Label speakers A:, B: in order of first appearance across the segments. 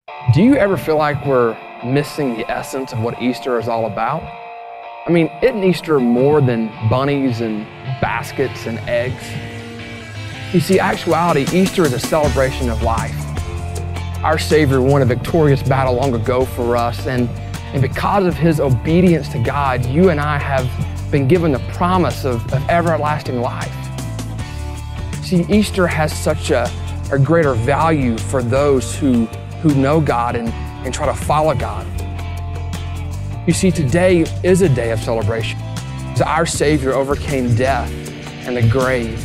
A: Do you ever feel like we're missing the essence of what Easter is all about? I mean, isn't Easter more than bunnies and baskets and eggs? You see, actuality, Easter is a celebration of life. Our Savior won a victorious battle long ago for us, and because of His obedience to God, you and I have been given the promise of everlasting life. See, Easter has such a greater value for those who know God and try to follow God. You see, today is a day of celebration. Our Savior overcame death and the grave.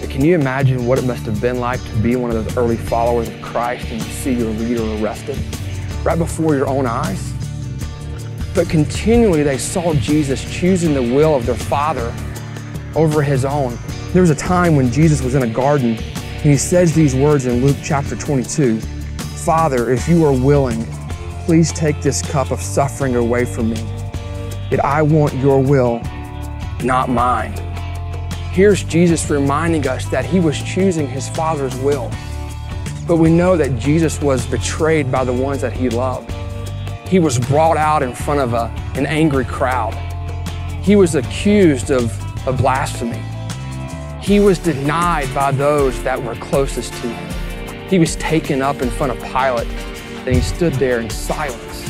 A: Can you imagine what it must have been like to be one of those early followers of Christ and you see your leader arrested right before your own eyes? But continually they saw Jesus choosing the will of their Father over His own. There was a time when Jesus was in a garden and He says these words in Luke chapter 22, "Father, if you are willing, please take this cup of suffering away from me. Yet I want your will, not mine." Here's Jesus reminding us that He was choosing His Father's will. But we know that Jesus was betrayed by the ones that He loved. He was brought out in front of an angry crowd. He was accused of blasphemy. He was denied by those that were closest to Him. He was taken up in front of Pilate, and He stood there in silence.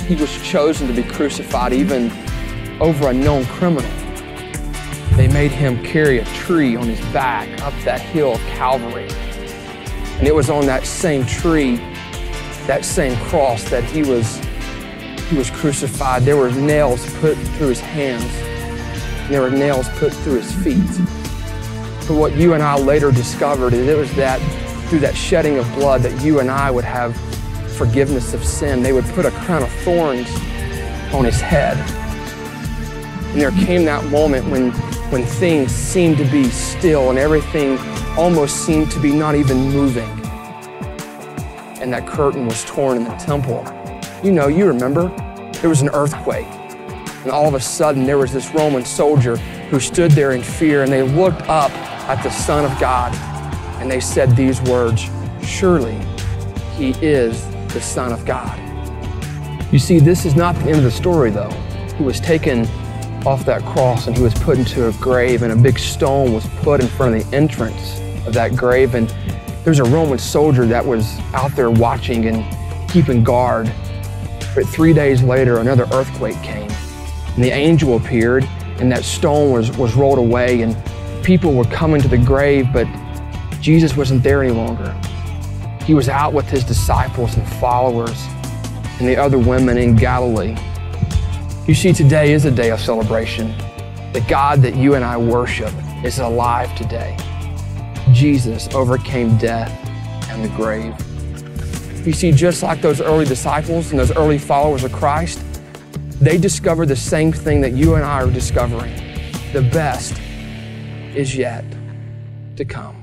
A: He was chosen to be crucified even over a known criminal. They made Him carry a tree on His back up that hill of Calvary. And it was on that same tree, that same cross that He was crucified. There were nails put through His hands, and there were nails put through His feet. But what you and I later discovered is it was that through that shedding of blood that you and I would have forgiveness of sin. They would put a crown of thorns on His head. And there came that moment when things seemed to be still and everything almost seemed to be not even moving. And that curtain was torn in the temple. You remember, there was an earthquake. And all of a sudden there was this Roman soldier who stood there in fear, and they looked up at the Son of God and they said these words, "Surely He is the Son of God." You see, this is not the end of the story though. He was taken off that cross and He was put into a grave, and a big stone was put in front of the entrance of that grave, and there's a Roman soldier that was out there watching and keeping guard. But 3 days later, another earthquake came, and the angel appeared, and that stone was rolled away, and people were coming to the grave, but Jesus wasn't there any longer. He was out with His disciples and followers and the other women in Galilee. You see, today is a day of celebration. The God that you and I worship is alive today. Jesus overcame death and the grave. You see, just like those early disciples and those early followers of Christ, they discovered the same thing that you and I are discovering. The best is yet to come.